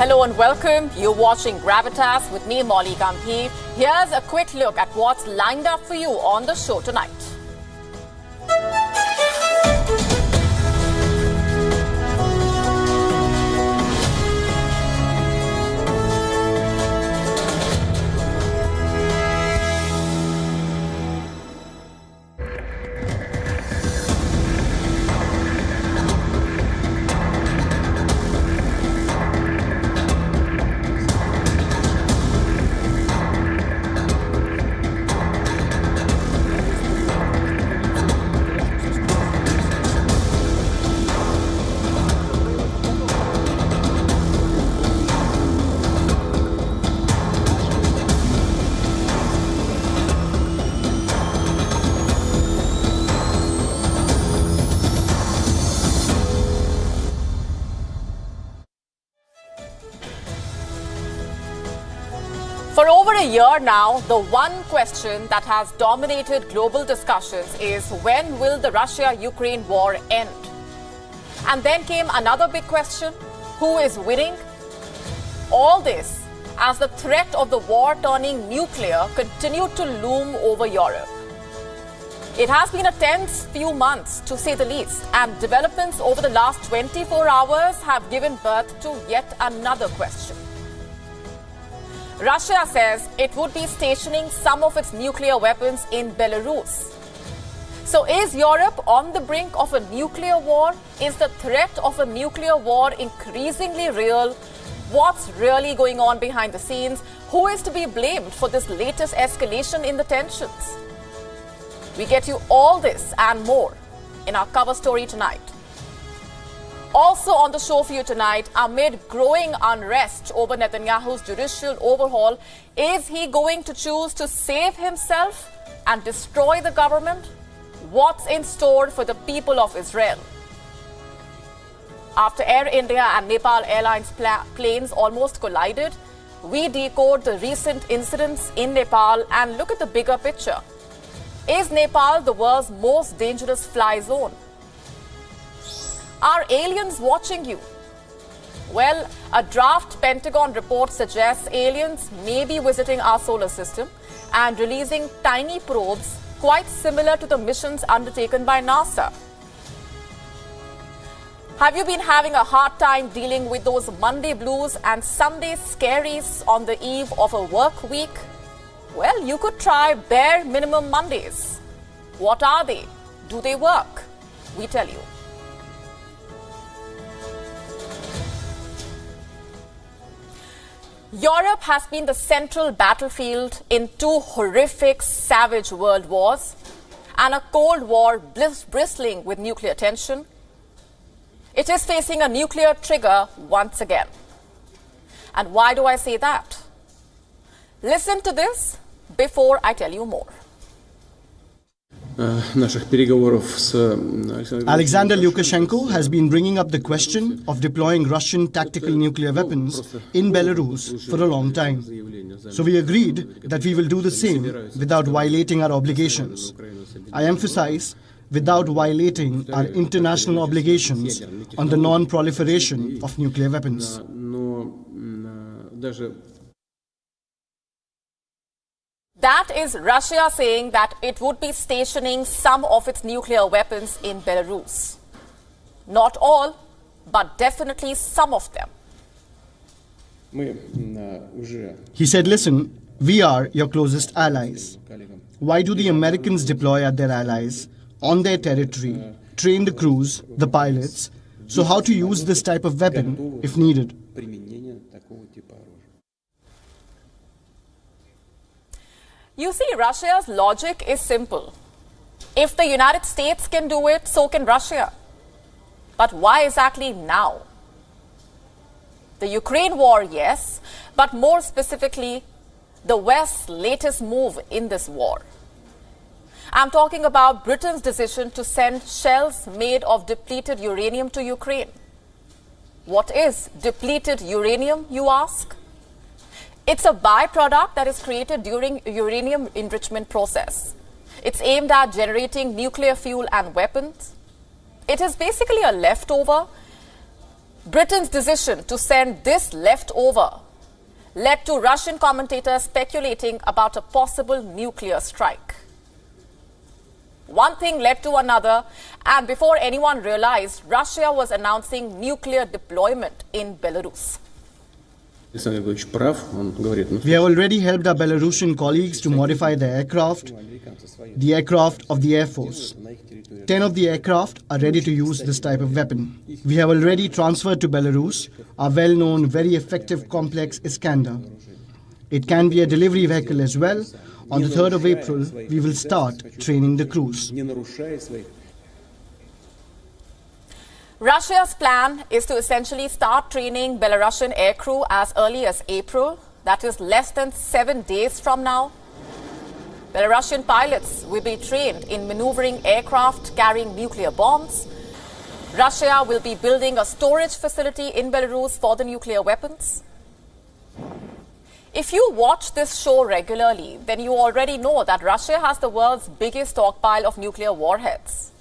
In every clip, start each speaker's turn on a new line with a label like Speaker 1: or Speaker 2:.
Speaker 1: Hello and welcome. You're watching Gravitas with me, Molly Gambhir. Here's a quick look at what's lined up for you on the show tonight. For over a year now, the one question that has dominated global discussions is when will the Russia-Ukraine war end? And then came another big question, who is winning? All this as the threat of the war turning nuclear continued to loom over Europe. It has been a tense few months, to say the least, and developments over the last 24 hours have given birth to yet another question. Russia says it would be stationing some of its nuclear weapons in Belarus. So is Europe on the brink of a nuclear war? Is the threat of a nuclear war increasingly real? What's really going on behind the scenes? Who is to be blamed for this latest escalation in the tensions? We get you all this and more in our cover story tonight. Also on the show for you tonight, amid growing unrest over Netanyahu's judicial overhaul, is he going to choose to save himself and destroy the government? What's in store for the people of Israel? After Air India and Nepal Airlines planes almost collided, we decode the recent incidents in Nepal and look at the bigger picture. Is Nepal the world's most dangerous fly zone? Are aliens watching you? Well, a draft Pentagon report suggests aliens may be visiting our solar system and releasing tiny probes quite similar to the missions undertaken by NASA. Have you been having a hard time dealing with those Monday blues and Sunday scaries on the eve of a work week? Well, you could try bare minimum Mondays. What are they? Do they work? We tell you. Europe has been the central battlefield in two horrific, savage world wars and a Cold War bristling with nuclear tension. It is facing a nuclear trigger once again. And why do I say that? Listen to this before I tell you more.
Speaker 2: Alexander Lukashenko has been bringing up the question of deploying Russian tactical nuclear weapons in Belarus for a long time. So we agreed that we will do the same without violating our obligations. I emphasize, without violating our international obligations on the non-proliferation of nuclear weapons.
Speaker 1: That is Russia saying that it would be stationing some of its nuclear weapons in Belarus. Not all, but definitely some of them.
Speaker 2: He said, listen, we are your closest allies. Why do the Americans deploy at their allies, on their territory, train the crews, the pilots? So how to use this type of weapon if needed?
Speaker 1: You see, Russia's logic is simple. If the United States can do it, so can Russia. But why exactly now? The Ukraine war, yes, but more specifically, the West's latest move in this war. I'm talking about Britain's decision to send shells made of depleted uranium to Ukraine. What is depleted uranium, you ask? It's a byproduct that is created during uranium enrichment process. It's aimed at generating nuclear fuel and weapons. It is basically a leftover Britain's decision to send this leftover led to Russian commentators speculating about a possible nuclear strike. One thing led to another, and before anyone realized, Russia was announcing nuclear deployment in Belarus.
Speaker 2: We have already helped our Belarusian colleagues to modify their aircraft, the aircraft of the Air Force. 10 of the aircraft are ready to use this type of weapon. We have already transferred to Belarus our well-known, very effective complex Iskander. It can be a delivery vehicle as well. On the 3rd of April, we will start training the crews.
Speaker 1: Russia's plan is to essentially start training Belarusian aircrew as early as April, that is less than 7 days from now. Belarusian pilots will be trained in maneuvering aircraft carrying nuclear bombs. Russia will be building a storage facility in Belarus for the nuclear weapons. If you watch this show regularly, then you already know that Russia has the world's biggest stockpile of nuclear warheads.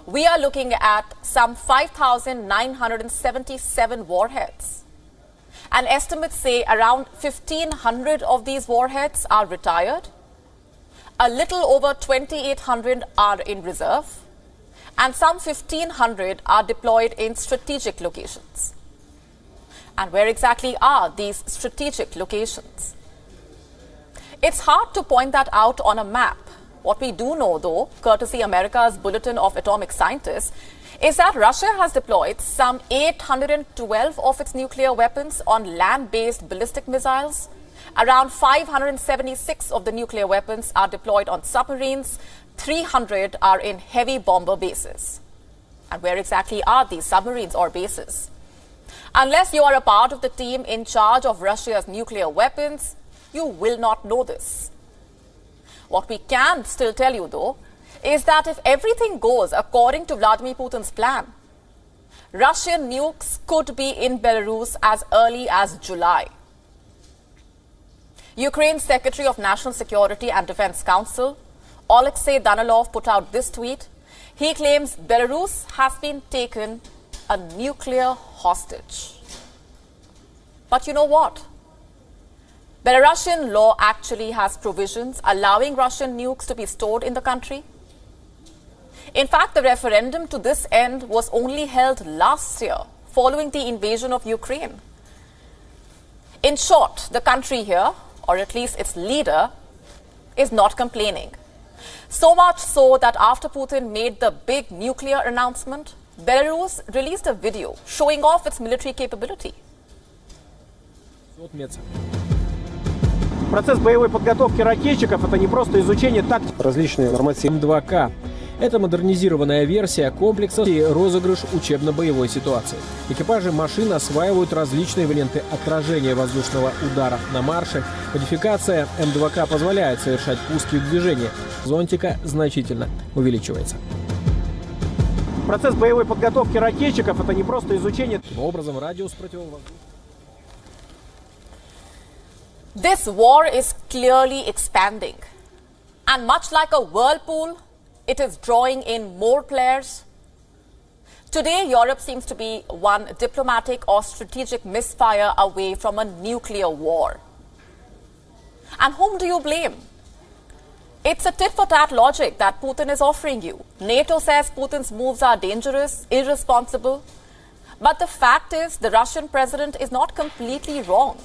Speaker 1: We are looking at some 5,977 warheads. And estimates say around 1,500 of these warheads are retired. A little over 2,800 are in reserve. And some 1,500 are deployed in strategic locations. And where exactly are these strategic locations? It's hard to point that out on a map. What we do know, though, courtesy America's Bulletin of Atomic Scientists, is that Russia has deployed some 812 of its nuclear weapons on land-based ballistic missiles. Around 576 of the nuclear weapons are deployed on submarines. 300 are in heavy bomber bases. And where exactly are these submarines or bases? Unless you are a part of the team in charge of Russia's nuclear weapons, you will not know this. What we can still tell you, though, is that if everything goes according to Vladimir Putin's plan, Russian nukes could be in Belarus as early as July. Ukraine's Secretary of National Security and Defense Council, Alexei Danilov, put out this tweet. He claims Belarus has been taken a nuclear hostage. But you know what? Belarusian law actually has provisions allowing Russian nukes to be stored in the country. In fact, the referendum to this end was only held last year, following the invasion of Ukraine. In short, the country here, or at least its leader, is not complaining. So much so that after Putin made the big nuclear announcement, Belarus released a video showing off its military capability.
Speaker 3: Процесс боевой подготовки ракетчиков – это не просто изучение тактики. Различные нормативы.
Speaker 4: М2К. Это модернизированная версия комплекса и розыгрыш учебно-боевой ситуации. Экипажи машин осваивают различные варианты отражения воздушного удара на марше. Модификация М2К позволяет совершать пуски в движении. Зонтика значительно увеличивается.
Speaker 3: Процесс боевой подготовки ракетчиков – это не просто изучение.
Speaker 4: Таким образом, радиус противовоздушного.
Speaker 1: This war is clearly expanding. And much like a whirlpool, it is drawing in more players. Today, Europe seems to be one diplomatic or strategic misfire away from a nuclear war. And whom do you blame? It's a tit-for-tat logic that Putin is offering you. NATO says Putin's moves are dangerous, irresponsible. But the fact is, the Russian president is not completely wrong.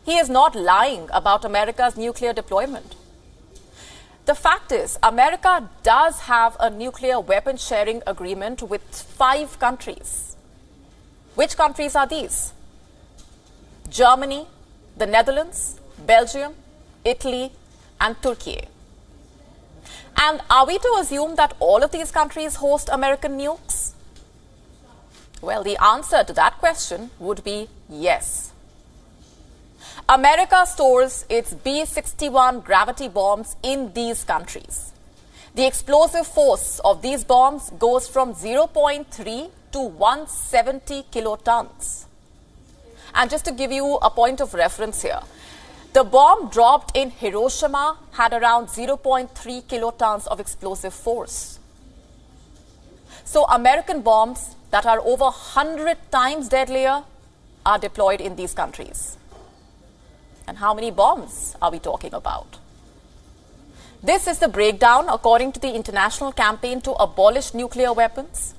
Speaker 1: He is not lying about America's nuclear deployment. The fact is, America does have a nuclear weapon sharing agreement with 5 countries. Which countries are these? Germany, the Netherlands, Belgium, Italy, and Turkey. And are we to assume that all of these countries host American nukes? Well, the answer to that question would be yes. America stores its B-61 gravity bombs in these countries. The explosive force of these bombs goes from 0.3 to 170 kilotons. And just to give you a point of reference here, the bomb dropped in Hiroshima had around 0.3 kilotons of explosive force. So American bombs that are over 100 times deadlier are deployed in these countries. And how many bombs are we talking about? This is the breakdown according to the international campaign to abolish nuclear weapons.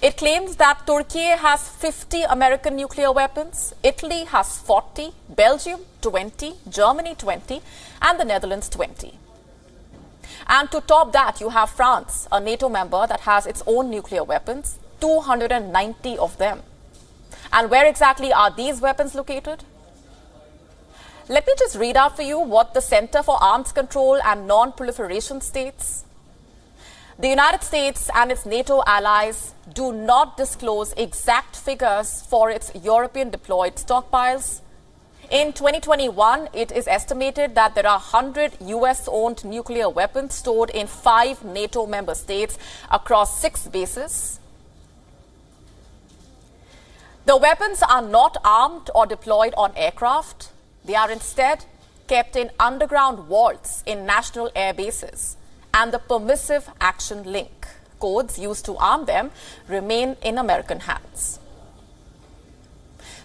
Speaker 1: It claims that Turkey has 50 American nuclear weapons, Italy has 40, Belgium 20, Germany 20, and the Netherlands 20. And to top that, you have France, a NATO member that has its own nuclear weapons, 290 of them. And where exactly are these weapons located? Let me just read out for you what the Center for Arms Control and Non-Proliferation states. The United States and its NATO allies do not disclose exact figures for its European deployed stockpiles. In 2021, it is estimated that there are 100 US-owned nuclear weapons stored in 5 NATO member states across 6 bases. The weapons are not armed or deployed on aircraft. They are instead kept in underground vaults in national air bases, and the permissive action link codes used to arm them remain in American hands.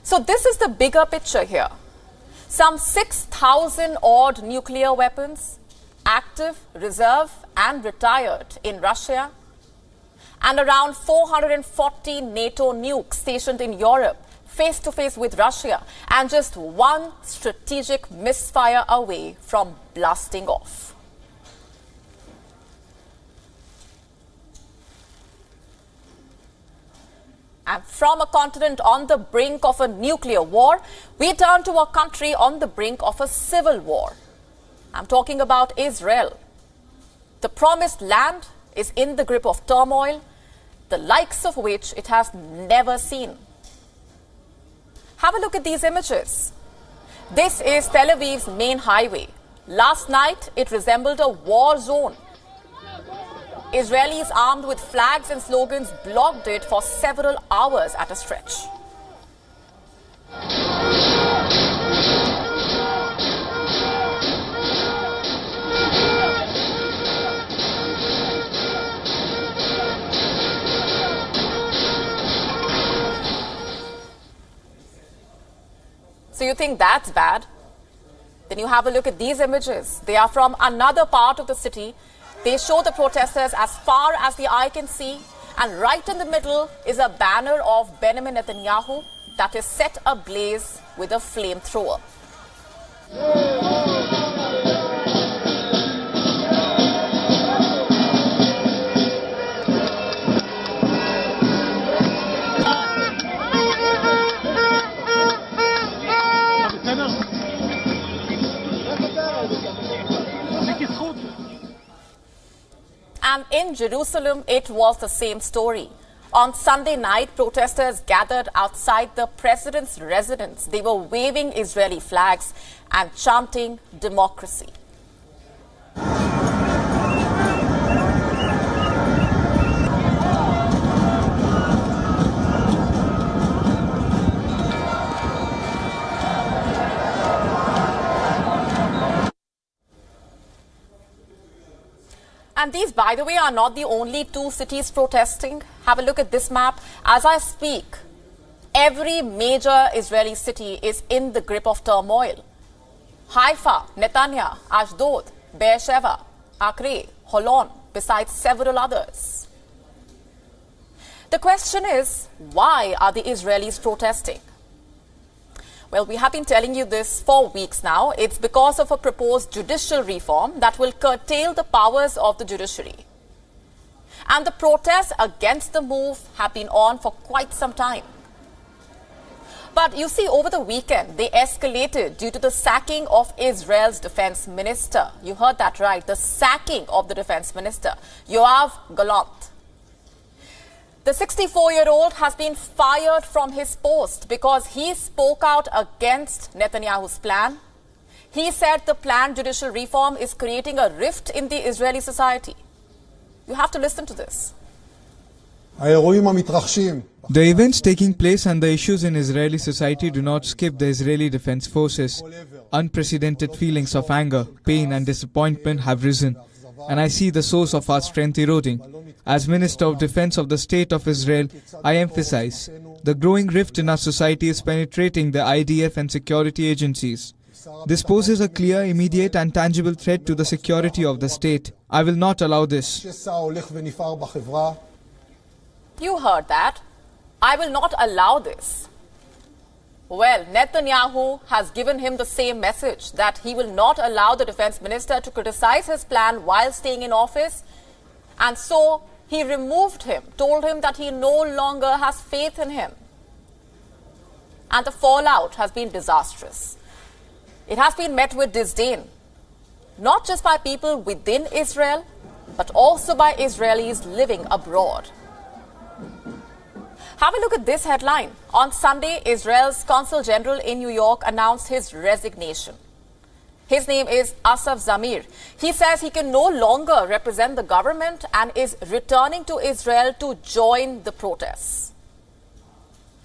Speaker 1: So this is the bigger picture here. Some 6,000 odd nuclear weapons, active, reserve, and retired in Russia, and around 440 NATO nukes stationed in Europe, face to face with Russia, and just one strategic misfire away from blasting off. And from a continent on the brink of a nuclear war, we turn to a country on the brink of a civil war. I'm talking about Israel. The promised land is in the grip of turmoil, the likes of which it has never seen. Have a look at these images. This is Tel Aviv's main highway. Last night, it resembled a war zone. Israelis armed with flags and slogans blocked it for several hours at a stretch. So you think that's bad? Then you have a look at these images. They are from another part of the city. They show the protesters as far as the eye can see, and right in the middle is a banner of Benjamin Netanyahu that is set ablaze with a flamethrower. And in Jerusalem, it was the same story. On Sunday night, protesters gathered outside the president's residence. They were waving Israeli flags and chanting democracy. And these, by the way, are not the only 2 cities protesting. Have a look at this map. As I speak, every major Israeli city is in the grip of turmoil. Haifa, Netanya, Ashdod, Beersheba, Acre, Holon, besides several others. The question is, why are the Israelis protesting? Well, we have been telling you this for weeks now. It's because of a proposed judicial reform that will curtail the powers of the judiciary. And the protests against the move have been on for quite some time. But you see, over the weekend, they escalated due to the sacking of Israel's defense minister. You heard that right, the sacking of the defense minister, Yoav Gallant. The 64-year-old has been fired from his post because he spoke out against Netanyahu's plan. He said the planned judicial reform is creating a rift in the Israeli society. You have to listen to this.
Speaker 5: The events taking place and the issues in Israeli society do not skip the Israeli Defense Forces. Unprecedented feelings of anger, pain and disappointment have risen. and I see the source of our strength eroding. As Minister of Defense of the State of Israel, I emphasize the growing rift in our society is penetrating the IDF and security agencies. This poses a clear, immediate and tangible threat to the security of the state. I will not allow this.
Speaker 1: You heard that. I will not allow this. Well, Netanyahu has given him the same message, that he will not allow the defense minister to criticize his plan while staying in office. And so he removed him, told him that he no longer has faith in him. And the fallout has been disastrous. It has been met with disdain, not just by people within Israel, but also by Israelis living abroad. Have a look at this headline. On Sunday, Israel's Consul General in New York announced his resignation. His name is Asaf Zamir. He says he can no longer represent the government and is returning to Israel to join the protests.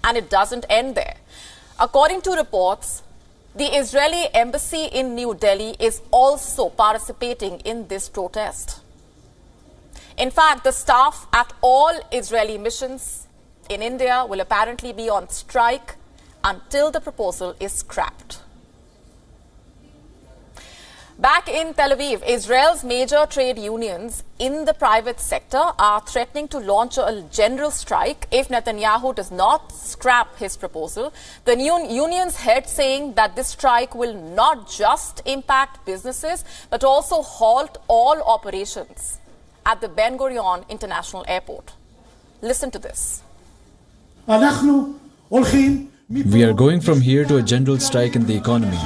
Speaker 1: And it doesn't end there. According to reports, the Israeli embassy in New Delhi is also participating in this protest. In fact, the staff at all Israeli missions in India will apparently be on strike until the proposal is scrapped. Back in Tel Aviv, Israel's major trade unions in the private sector are threatening to launch a general strike if Netanyahu does not scrap his proposal. The union's head saying that this strike will not just impact businesses, but also halt all operations at the Ben Gurion International Airport. Listen to this.
Speaker 6: We are going from here to a general strike in the economy.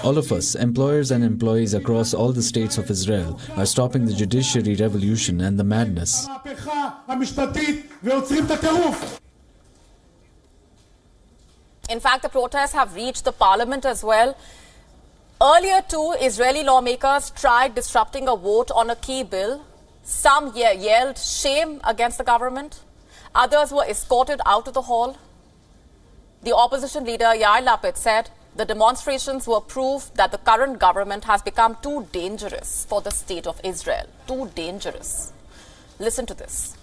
Speaker 6: All of us, employers and employees across all the states of Israel, are stopping the judiciary revolution and the madness.
Speaker 1: In fact, the protests have reached the parliament as well. Earlier too, Israeli lawmakers tried disrupting a vote on a key bill. Some yelled shame against the government. Others were escorted out of the hall. The opposition leader Yair Lapid said the demonstrations were proof that the current government has become too dangerous for the state of Israel. Too dangerous. Listen to this.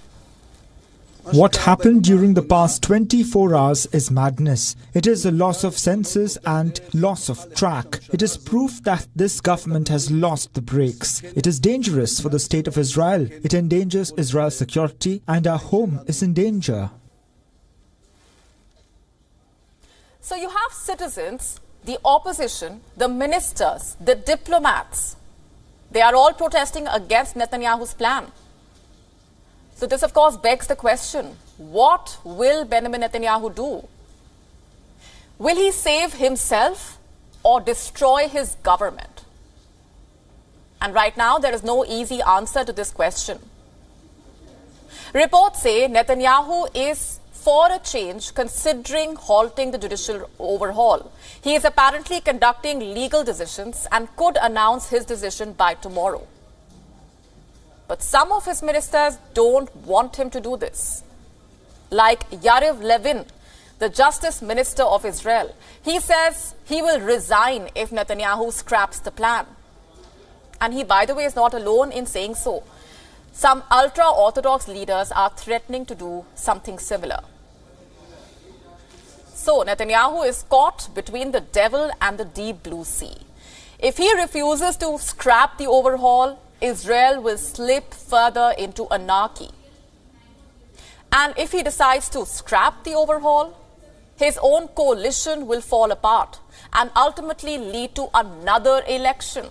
Speaker 7: What happened during the past 24 hours is madness. It is a loss of senses and loss of track. It is proof that this government has lost the brakes. It is dangerous for the state of Israel. It endangers Israel's security, and our home is in danger.
Speaker 1: So you have citizens, the opposition, the ministers, the diplomats. They are all protesting against Netanyahu's plan. So this, of course, begs the question, what will Benjamin Netanyahu do? Will he save himself or destroy his government? And right now, there is no easy answer to this question. Reports say Netanyahu is, for a change, considering halting the judicial overhaul. He is apparently conducting legal decisions and could announce his decision by tomorrow. But some of his ministers don't want him to do this. Like Yariv Levin, the Justice Minister of Israel. He says he will resign if Netanyahu scraps the plan. And he, by the way, is not alone in saying so. Some ultra-Orthodox leaders are threatening to do something similar. So Netanyahu is caught between the devil and the deep blue sea. If he refuses to scrap the overhaul, Israel will slip further into anarchy. And if he decides to scrap the overhaul, his own coalition will fall apart and ultimately lead to another election.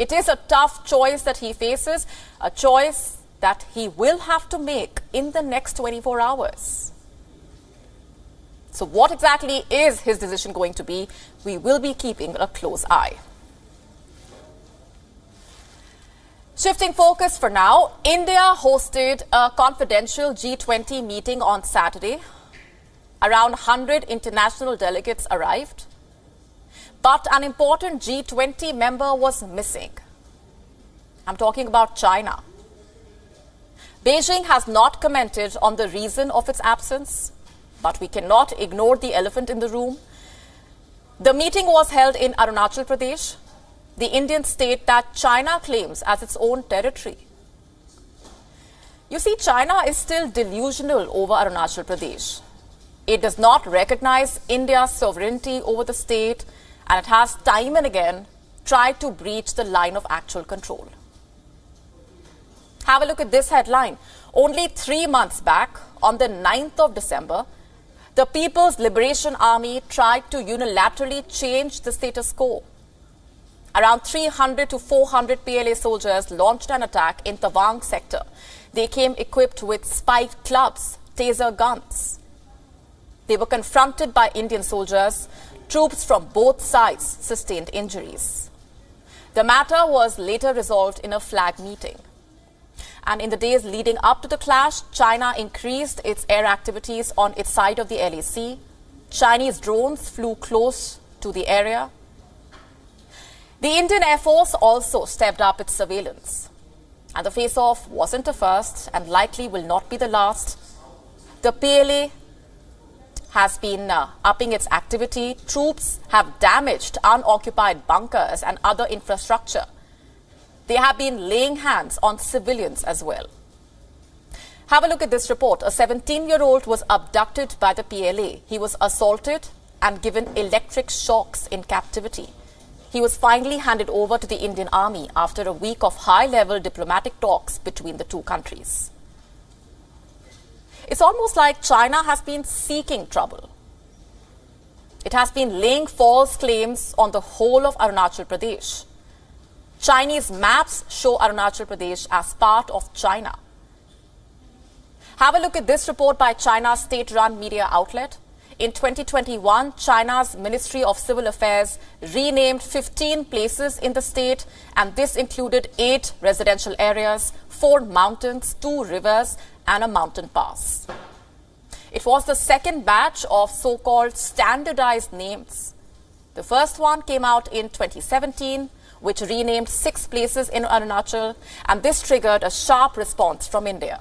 Speaker 1: It is a tough choice that he faces, a choice that he will have to make in the next 24 hours. So what exactly is his decision going to be? We will be keeping a close eye. Shifting focus for now, India hosted a confidential G20 meeting on Saturday. Around 100 international delegates arrived. But an important G20 member was missing. I'm talking about China. Beijing has not commented on the reason of its absence. But we cannot ignore the elephant in the room. The meeting was held in Arunachal Pradesh, the Indian state that China claims as its own territory. You see, China is still delusional over Arunachal Pradesh. It does not recognize India's sovereignty over the state, and it has time and again tried to breach the line of actual control. Have a look at this headline. Only 3 months back, on the 9th of December, the People's Liberation Army tried to unilaterally change the status quo. Around 300 to 400 PLA soldiers launched an attack in Tawang sector. They came equipped with spiked clubs, taser guns. They were confronted by Indian soldiers. Troops from both sides sustained injuries. The matter was later resolved in a flag meeting. And in the days leading up to the clash, China increased its air activities on its side of the LAC. Chinese drones flew close to the area. The Indian Air Force also stepped up its surveillance. And the face-off wasn't a first and likely will not be the last. The PLA has been upping its activity. Troops have damaged unoccupied bunkers and other infrastructure. They have been laying hands on civilians as well. Have a look at this report. A 17-year-old was abducted by the PLA. He was assaulted and given electric shocks in captivity. He was finally handed over to the Indian Army after a week of high-level diplomatic talks between the two countries. It's almost like China has been seeking trouble. It has been laying false claims on the whole of Arunachal Pradesh. Chinese maps show Arunachal Pradesh as part of China. Have a look at this report by China's state-run media outlet. In 2021, China's Ministry of Civil Affairs renamed 15 places in the state, and this included 8 residential areas, 4 mountains, 2 rivers, and a mountain pass. It was the second batch of so-called standardized names. The first one came out in 2017, which renamed 6 places in Arunachal, and this triggered a sharp response from India.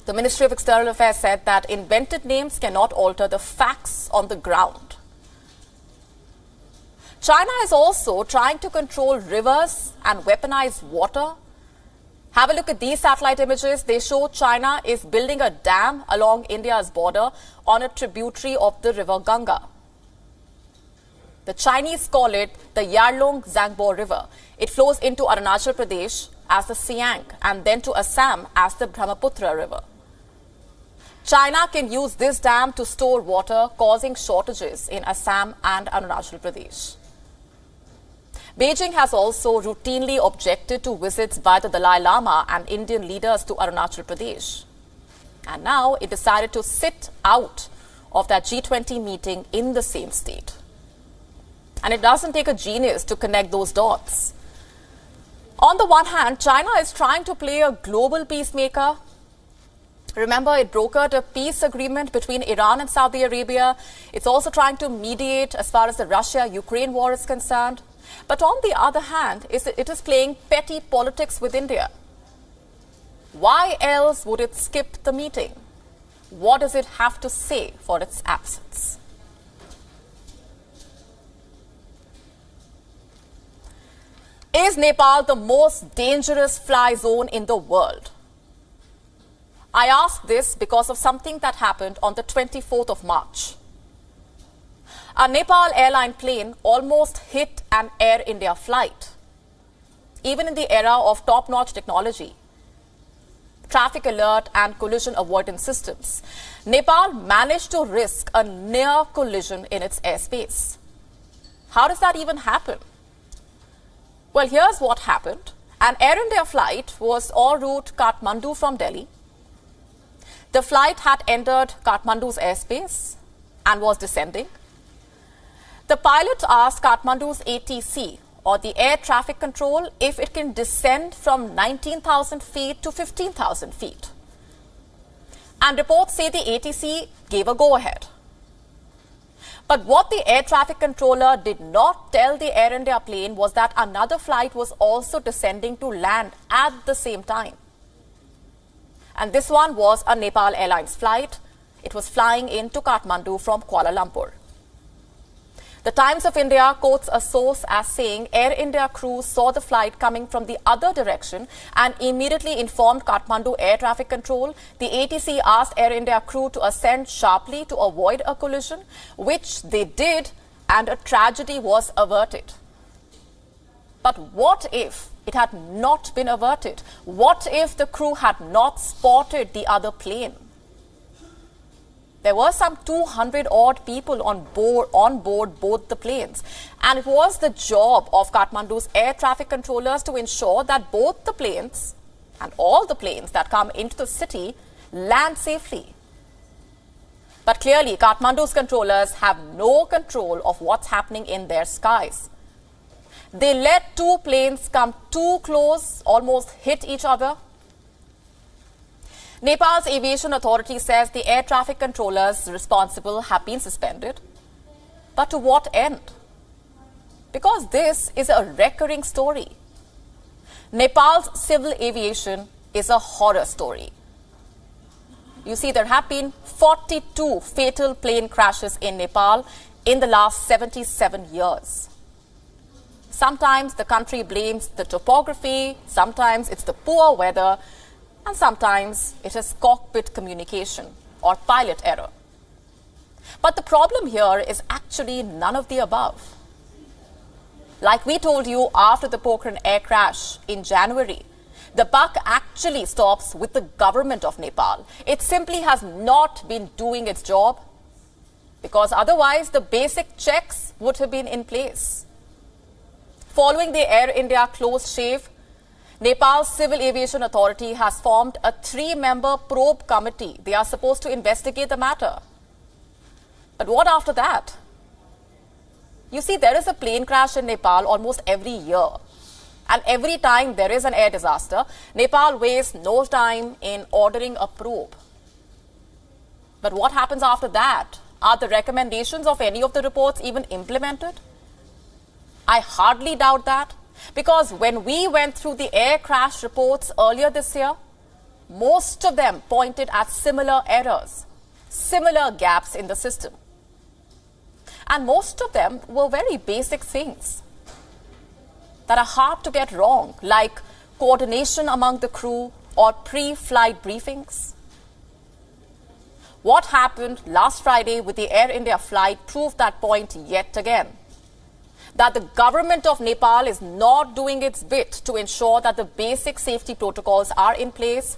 Speaker 1: The Ministry of External Affairs said that invented names cannot alter the facts on the ground. China is also trying to control rivers and weaponize water. Have a look at these satellite images. They show China is building a dam along India's border on a tributary of the river Ganga. The Chinese call it the Yarlung-Zangbo River. It flows into Arunachal Pradesh as the Siang and then to Assam as the Brahmaputra River. China can use this dam to store water, causing shortages in Assam and Arunachal Pradesh. Beijing has also routinely objected to visits by the Dalai Lama and Indian leaders to Arunachal Pradesh. And now it decided to sit out of that G20 meeting in the same state. And it doesn't take a genius to connect those dots. On the one hand, China is trying to play a global peacemaker. Remember, it brokered a peace agreement between Iran and Saudi Arabia. It's also trying to mediate as far as the Russia-Ukraine war is concerned. But on the other hand, it is playing petty politics with India. Why else would it skip the meeting? What does it have to say for its absence? Is Nepal the most dangerous fly zone in the world? I ask this because of something that happened on the 24th of March. A Nepal airline plane almost hit an Air India flight. Even in the era of top-notch technology, traffic alert and collision avoidance systems, Nepal managed to risk a near collision in its airspace. How does that even happen? Well, here's what happened. An Air India flight was en route Kathmandu from Delhi. The flight had entered Kathmandu's airspace and was descending. The pilot asked Kathmandu's ATC, or the air traffic control, if it can descend from 19,000 feet to 15,000 feet. And reports say the ATC gave a go-ahead. But what the air traffic controller did not tell the Air India plane was that another flight was also descending to land at the same time. And this one was a Nepal Airlines flight. it was flying into Kathmandu from Kuala Lumpur. The Times of India quotes a source as saying Air India crew saw the flight coming from the other direction and immediately informed Kathmandu Air Traffic Control. The ATC asked Air India crew to ascend sharply to avoid a collision, which they did, and a tragedy was averted. But what if it had not been averted? What if the crew had not spotted the other plane? There were some 200-odd people on board both the planes. And it was the job of Kathmandu's air traffic controllers to ensure that both the planes and all the planes that come into the city land safely. But clearly, Kathmandu's controllers have no control of what's happening in their skies. They let two planes come too close, almost hit each other. Nepal's aviation authority says the air traffic controllers responsible have been suspended. But to what end? Because this is a recurring story. Nepal's civil aviation is a horror story. You see, there have been 42 fatal plane crashes in Nepal in the last 77 years. Sometimes the country blames the topography, sometimes it's the poor weather, and sometimes it is cockpit communication or pilot error. But the problem here is actually none of the above. Like we told you after the Pokhran air crash in January, the buck actually stops with the government of Nepal. It simply has not been doing its job, because otherwise the basic checks would have been in place. Following the Air India close shave, Nepal's Civil Aviation Authority has formed a 3-member probe committee. They are supposed to investigate the matter. But what after that? You see, there is a plane crash in Nepal almost every year. And every time there is an air disaster, Nepal wastes no time in ordering a probe. But what happens after that? Are the recommendations of any of the reports even implemented? I hardly doubt that. Because when we went through the air crash reports earlier this year, most of them pointed at similar errors, similar gaps in the system. And most of them were very basic things that are hard to get wrong, like coordination among the crew or pre-flight briefings. What happened last Friday with the Air India flight proved that point yet again. That the government of Nepal is not doing its bit to ensure that the basic safety protocols are in place,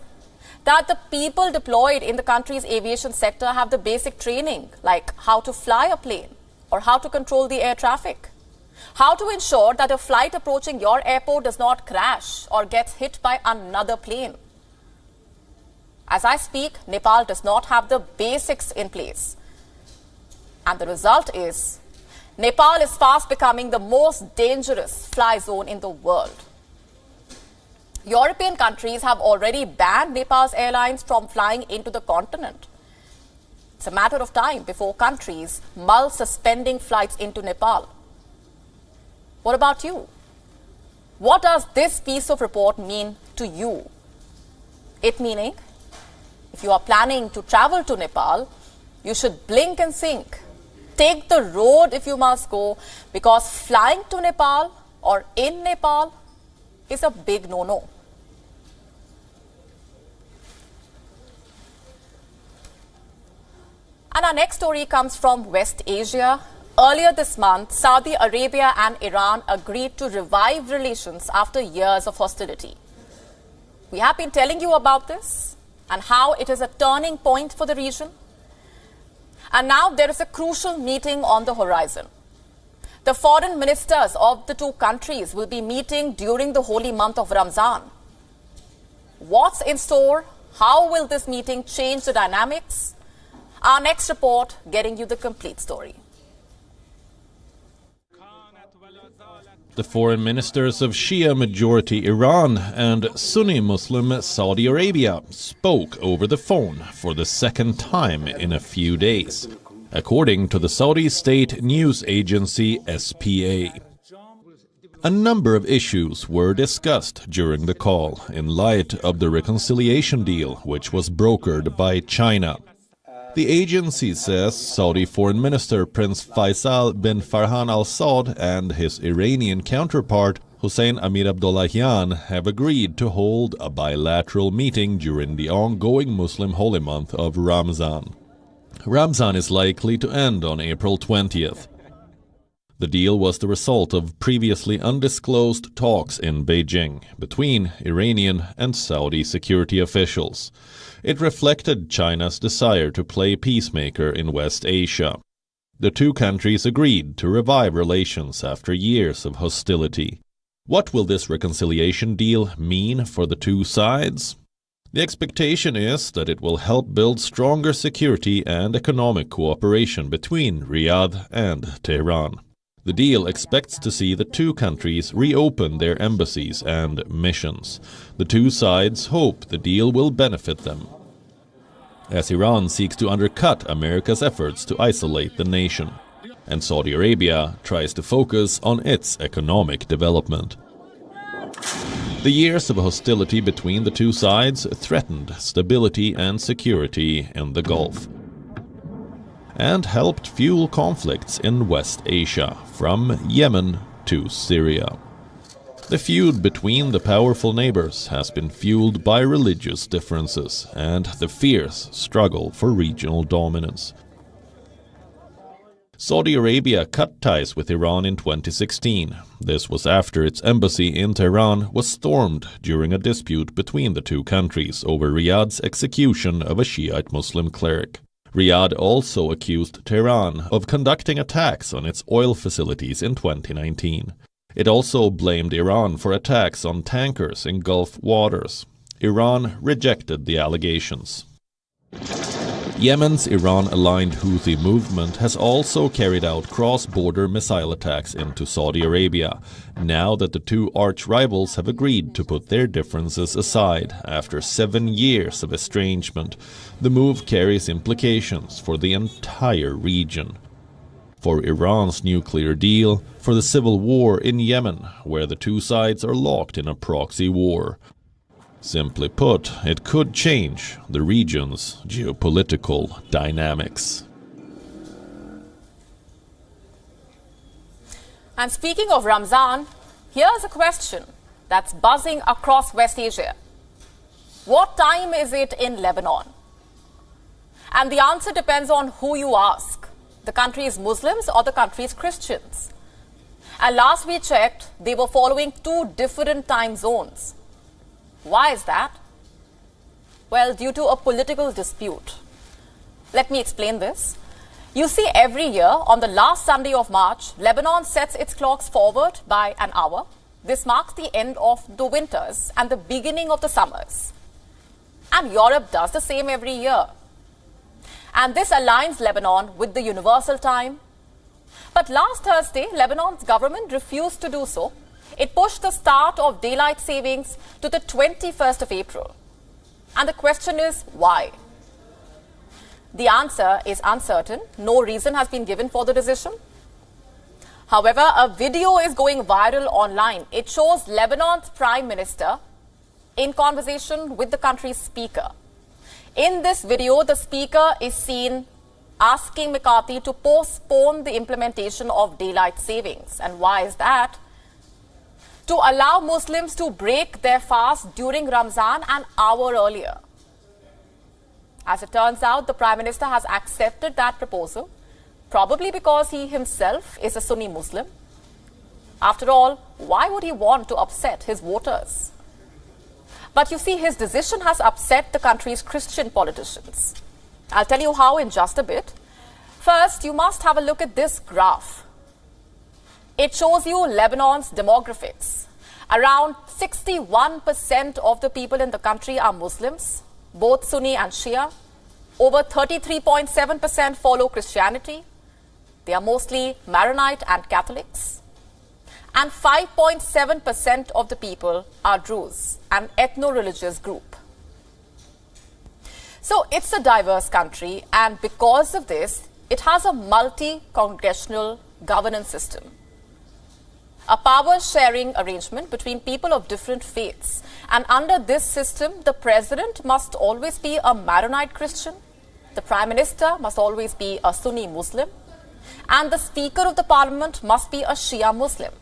Speaker 1: that the people deployed in the country's aviation sector have the basic training, like how to fly a plane or how to control the air traffic, how to ensure that a flight approaching your airport does not crash or gets hit by another plane. As I speak, Nepal does not have the basics in place. And the result is Nepal is fast becoming the most dangerous fly zone in the world. European countries have already banned Nepal's airlines from flying into the continent. It's a matter of time before countries mull suspending flights into Nepal. What about you? What does this piece of report mean to you? It meaning, if you are planning to travel to Nepal, you should blink and think. Take the road if you must go, because flying to Nepal or in Nepal is a big no-no. And our next story comes from West Asia. Earlier this month, Saudi Arabia and Iran agreed to revive relations after years of hostility. We have been telling you about this and how it is a turning point for the region. And now there is a crucial meeting on the horizon. The foreign ministers of the two countries will be meeting during the holy month of Ramzan. What's in store? How will this meeting change the dynamics? Our next report getting you the complete story.
Speaker 8: The foreign ministers of Shia-majority Iran and Sunni-Muslim Saudi Arabia spoke over the phone for the second time in a few days, according to the Saudi state news agency SPA. A number of issues were discussed during the call in light of the reconciliation deal which was brokered by China. The agency says Saudi Foreign Minister Prince Faisal bin Farhan Al Saud and his Iranian counterpart Hossein Amir Abdollahian have agreed to hold a bilateral meeting during the ongoing Muslim holy month of Ramzan. Ramzan is likely to end on April 20th. The deal was the result of previously undisclosed talks in Beijing between Iranian and Saudi security officials. It reflected China's desire to play peacemaker in West Asia. The two countries agreed to revive relations after years of hostility. What will this reconciliation deal mean for the two sides? The expectation is that it will help build stronger security and economic cooperation between Riyadh and Tehran. The deal expects to see the two countries reopen their embassies and missions. The two sides hope the deal will benefit them, as Iran seeks to undercut America's efforts to isolate the nation, and Saudi Arabia tries to focus on its economic development. The years of hostility between the two sides threatened stability and security in the Gulf, and helped fuel conflicts in West Asia, from Yemen to Syria. The feud between the powerful neighbors has been fueled by religious differences and the fierce struggle for regional dominance. Saudi Arabia cut ties with Iran in 2016. This was after its embassy in Tehran was stormed during a dispute between the two countries over Riyadh's execution of a Shiite Muslim cleric. Riyadh also accused Tehran of conducting attacks on its oil facilities in 2019. It also blamed Iran for attacks on tankers in Gulf waters. Iran rejected the allegations. Yemen's Iran-aligned Houthi movement has also carried out cross-border missile attacks into Saudi Arabia, now that the two arch-rivals have agreed to put their differences aside after 7 years of estrangement. The move carries implications for the entire region. For Iran's nuclear deal, for the civil war in Yemen, where the two sides are locked in a proxy war. Simply put, it could change the region's geopolitical dynamics.
Speaker 1: And speaking of Ramzan, here's a question that's buzzing across West Asia. What time is it in Lebanon? And the answer depends on who you ask. The country's Muslims or the country's Christians. And last we checked, they were following 2 different time zones. Why is that? Well, due to a political dispute. Let me explain this. You see, every year on the last Sunday of March, Lebanon sets its clocks forward by an hour. This marks the end of the winters and the beginning of the summers. And Europe does the same every year. And this aligns Lebanon with the universal time. But last Thursday, Lebanon's government refused to do so. It pushed the start of daylight savings to the 21st of April. And the question is, why? The answer is uncertain. No reason has been given for the decision. However, a video is going viral online. It shows Lebanon's Prime Minister in conversation with the country's speaker. In this video, the speaker is seen asking McCarthy to postpone the implementation of daylight savings. And why is that? To allow Muslims to break their fast during Ramzan an hour earlier. As it turns out, the Prime Minister has accepted that proposal, probably because he himself is a Sunni Muslim. After all, why would he want to upset his voters? But you see, his decision has upset the country's Christian politicians. I'll tell you how in just a bit. First, you must have a look at this graph. It shows you Lebanon's demographics. Around 61% of the people in the country are Muslims, both Sunni and Shia. Over 33.7% follow Christianity. They are mostly Maronite and Catholics. And 5.7% of the people are Druze, an ethno-religious group. So it's a diverse country, and because of this, it has a multi-congregational governance system. A power-sharing arrangement between people of different faiths. And under this system, the president must always be a Maronite Christian. the Prime Minister must always be a Sunni Muslim, and the Speaker of the Parliament must be a Shia Muslim.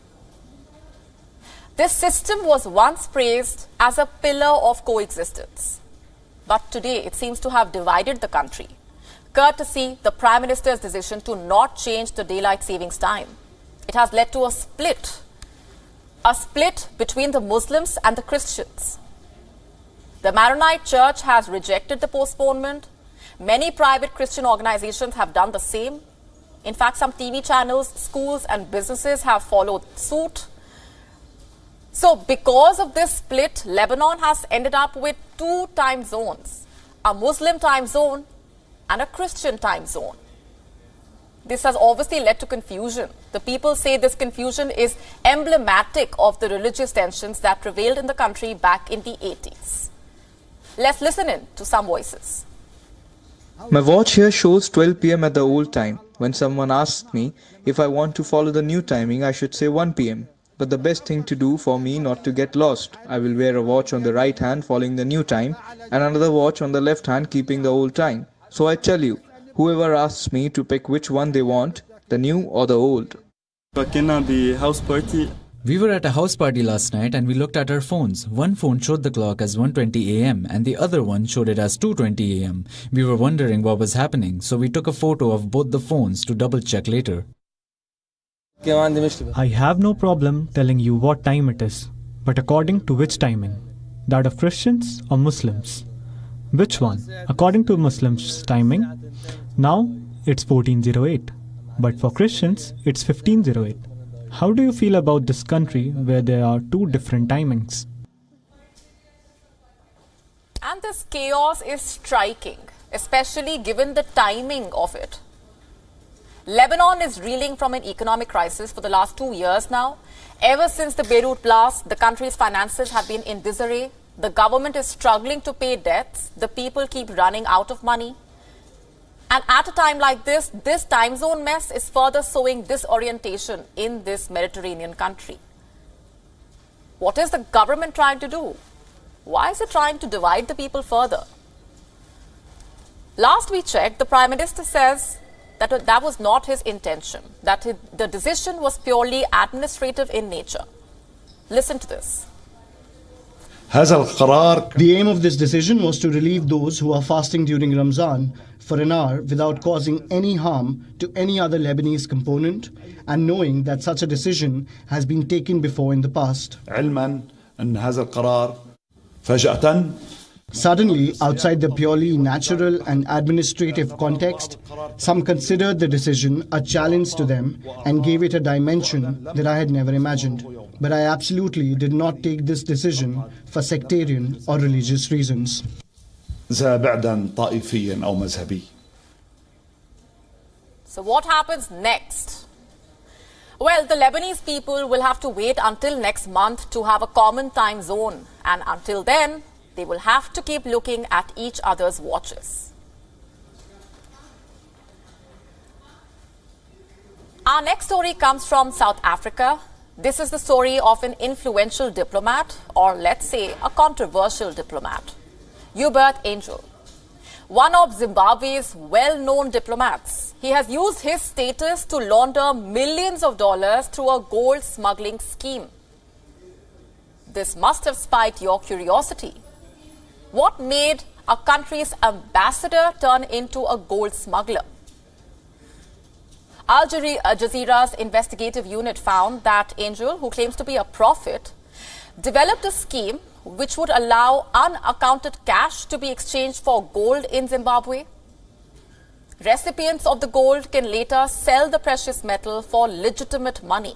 Speaker 1: This system was once praised as a pillar of coexistence, but today it seems to have divided the country, courtesy the Prime Minister's decision to not change the daylight savings time. It has led to a split between the Muslims and the Christians. The Maronite Church has rejected the postponement. Many private Christian organizations have done the same. In fact, some TV channels, schools and businesses have followed suit. So because of this split, Lebanon has ended up with two time zones, a Muslim time zone and a Christian time zone. This has obviously led to confusion. The people say this confusion is emblematic of the religious tensions that prevailed in the country back in the 80s. Let's listen in to some voices.
Speaker 5: My watch here shows 12 p.m. at the old time. When someone asks me if I want to follow the new timing, I should say 1 p.m. But the best thing to do for me not to get lost, I will wear a watch on the right hand following the new time and another watch on the left hand keeping the old time. So I tell you, whoever asks me to pick which one they want, the new or the old.
Speaker 6: We were at a house party last night and we looked at our phones. One phone showed the clock as 1:20 a.m. and the other one showed it as 2:20 a.m. We were wondering what was happening, so we took a photo of both the phones to double check later.
Speaker 9: I have no problem telling you what time it is, but according to which timing? That of Christians or Muslims? Which one? According to Muslims' timing, now it's 1408, but for Christians it's 1508. How do you feel about this country where there are two different timings?
Speaker 1: And this chaos is striking, especially given the timing of it. Lebanon is reeling from an economic crisis for the last 2 years now. Ever since the Beirut blast, the country's finances have been in disarray. The government is struggling to pay debts. The people keep running out of money. And at a time like this, this time zone mess is further sowing disorientation in this Mediterranean country. What is the government trying to do? Why is it trying to divide the people further? Last we checked, the Prime Minister says that was not his intention, that the decision was purely administrative in nature. Listen to this.
Speaker 2: The aim of this decision was to relieve those who are fasting during Ramzan for an hour without causing any harm to any other Lebanese component, and knowing that such a decision has been taken before in the past. Suddenly, outside the purely natural and administrative context, some considered the decision a challenge to them and gave it a dimension that I had never imagined. But I absolutely did not take this decision for sectarian or religious reasons.
Speaker 1: So what happens next? Well, the Lebanese people will have to wait until next month to have a common time zone. And until then, they will have to keep looking at each other's watches. Our next story comes from South Africa. This is the story of an influential diplomat, or let's say a controversial diplomat, Hubert Angel, one of Zimbabwe's well-known diplomats. He has used his status to launder millions of dollars through a gold smuggling scheme. This must have spiked your curiosity. What made a country's ambassador turn into a gold smuggler? Al Jazeera's investigative unit found that Angel, who claims to be a prophet, developed a scheme which would allow unaccounted cash to be exchanged for gold in Zimbabwe. Recipients of the gold can later sell the precious metal for legitimate money,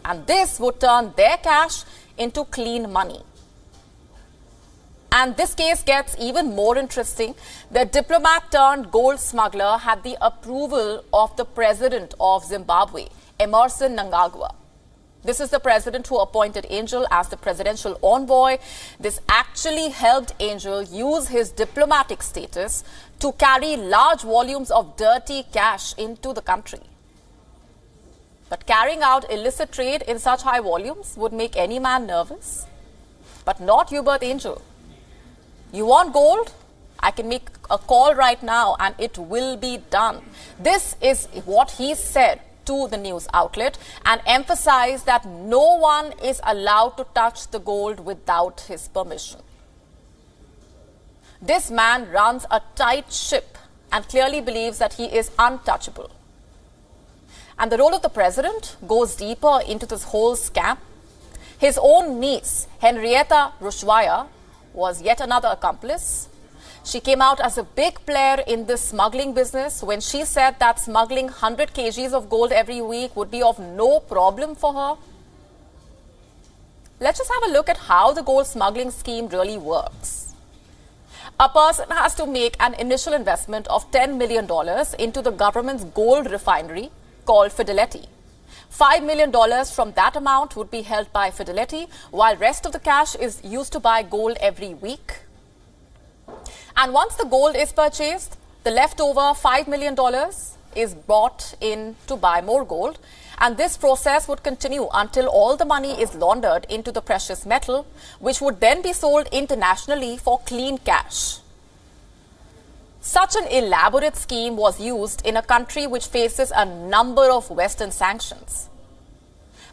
Speaker 1: and this would turn their cash into clean money. And this case gets even more interesting. The diplomat turned gold smuggler had the approval of the president of Zimbabwe, Emmerson Mnangagwa. This is the president who appointed Angel as the presidential envoy. This actually helped Angel use his diplomatic status to carry large volumes of dirty cash into the country. But carrying out illicit trade in such high volumes would make any man nervous. But not Hubert Angel. You want gold? I can make a call right now and it will be done. This is what he said to the news outlet and emphasized that no one is allowed to touch the gold without his permission. This man runs a tight ship and clearly believes that he is untouchable. And the role of the president goes deeper into this whole scam. His own niece, Henrietta Rushwaya, was yet another accomplice. She came out as a big player in this smuggling business when she said that smuggling 100 kgs of gold every week would be of no problem for her. Let's just have a look at how the gold smuggling scheme really works. A person has to make an initial investment of $10 million into the government's gold refinery called Fidelity. $5 million from that amount would be held by Fidelity, while rest of the cash is used to buy gold every week. And once the gold is purchased, the leftover $5 million is brought in to buy more gold. And this process would continue until all the money is laundered into the precious metal, which would then be sold internationally for clean cash. Such an elaborate scheme was used in a country which faces a number of Western sanctions.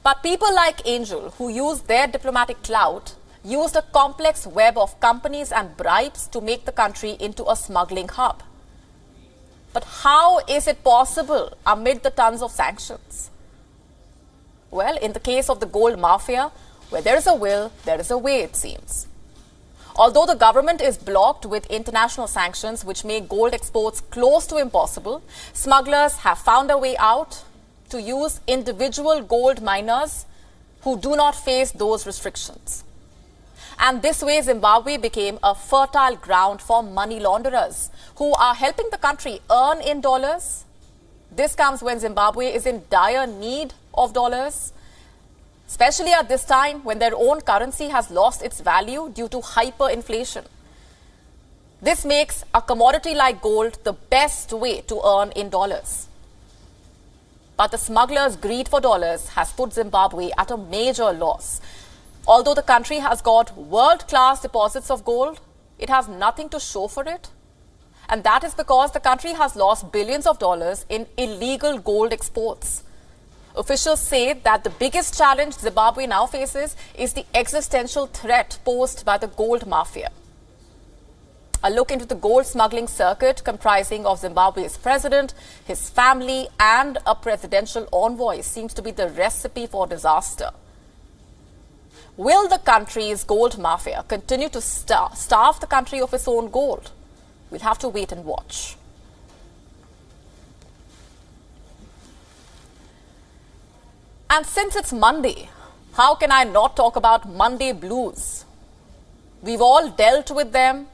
Speaker 1: But people like Angel, who used their diplomatic clout, used a complex web of companies and bribes to make the country into a smuggling hub. But how is it possible amid the tons of sanctions? Well, in the case of the gold mafia, where there is a will, there is a way, it seems. Although the government is blocked with international sanctions which make gold exports close to impossible, smugglers have found a way out to use individual gold miners who do not face those restrictions. And this way, Zimbabwe became a fertile ground for money launderers who are helping the country earn in dollars. This comes when Zimbabwe is in dire need of dollars, especially at this time when their own currency has lost its value due to hyperinflation. This makes a commodity like gold the best way to earn in dollars. But the smugglers' greed for dollars has put Zimbabwe at a major loss. Although the country has got world-class deposits of gold, it has nothing to show for it. And that is because the country has lost billions of dollars in illegal gold exports. Officials say that the biggest challenge Zimbabwe now faces is the existential threat posed by the gold mafia. A look into the gold smuggling circuit comprising of Zimbabwe's president, his family, and a presidential envoy seems to be the recipe for disaster. Will the country's gold mafia continue to starve the country of its own gold? We'll have to wait and watch. And since it's Monday, how can I not talk about Monday blues? We've all dealt with them.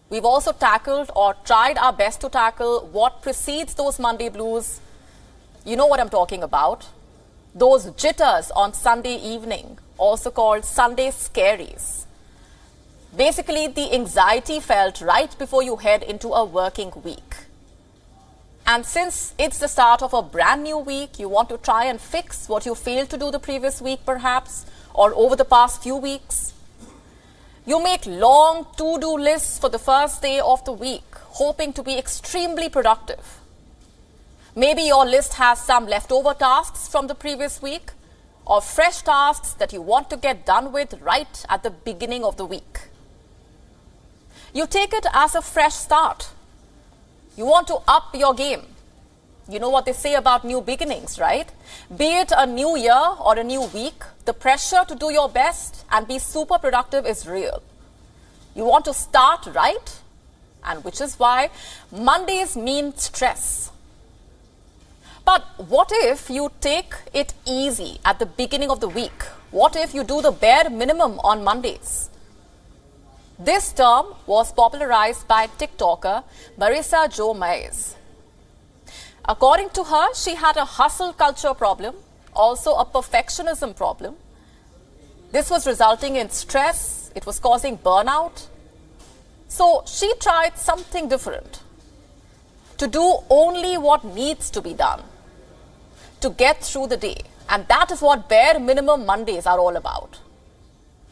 Speaker 1: We've also tackled or tried our best to tackle what precedes those Monday blues. You know what I'm talking about. Those jitters on Sunday evening, also called Sunday scaries. Basically, the anxiety felt right before you head into a working week. And since it's the start of a brand new week, you want to try and fix what you failed to do the previous week perhaps, or over the past few weeks. You make long to-do lists for the first day of the week, hoping to be extremely productive. Maybe your list has some leftover tasks from the previous week, or fresh tasks that you want to get done with right at the beginning of the week. You take it as a fresh start. You want to up your game. You know what they say about new beginnings, right? Be it a new year or a new week, the pressure to do your best and be super productive is real. You want to start right, and which is why Mondays mean stress. But what if you take it easy at the beginning of the week? What if you do the bare minimum on Mondays? This term was popularized by TikToker Marissa Jo Mays. According to her, she had a hustle culture problem, also a perfectionism problem. This was resulting in stress. It was causing burnout. So she tried something different. To do only what needs to be done. To get through the day. And that is what bare minimum Mondays are all about.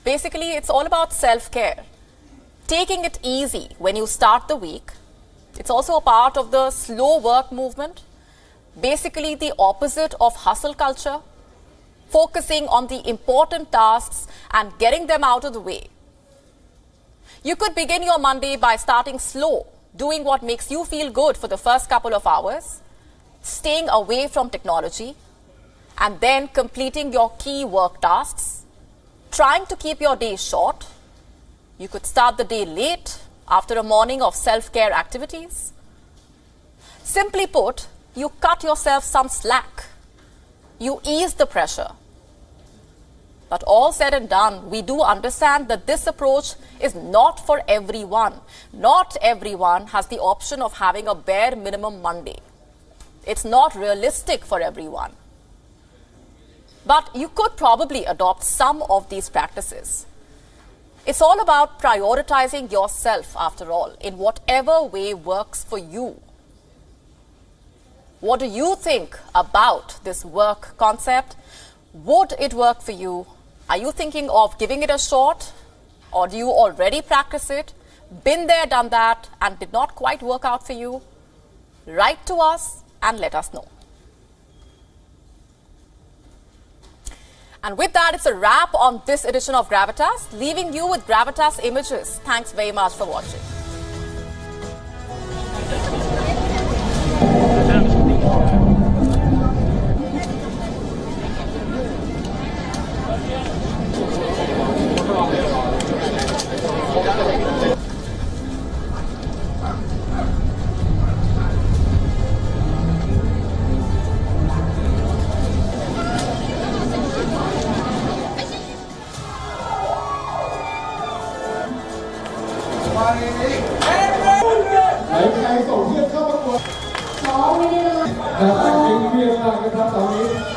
Speaker 1: Basically, it's all about self-care. taking it easy when you start the week. It's also a part of the slow work movement, basically the opposite of hustle culture, focusing on the important tasks and getting them out of the way. You could begin your Monday by starting slow, doing what makes you feel good for the first couple of hours, staying away from technology, and then completing your key work tasks, trying to keep your day short. You could start the day late after a morning of self-care activities. Simply put, you cut yourself some slack. You ease the pressure. But all said and done, we do understand that this approach is not for everyone. Not everyone has the option of having a bare minimum Monday. It's not realistic for everyone. But you could probably adopt some of these practices. It's all about prioritizing yourself, after all, in whatever way works for you. What do you think about this work concept? Would it work for you? Are you thinking of giving it a shot? Or do you already practice it? Been there, done that, and did not quite work out for you? Write to us and let us know. And with that, it's a wrap on this edition of Gravitas, leaving you with Gravitas images. Thanks very much for watching.
Speaker 10: Hãy subscribe cho kênh Ghiền Mì Gõ để không bỏ lỡ những video hấp dẫn.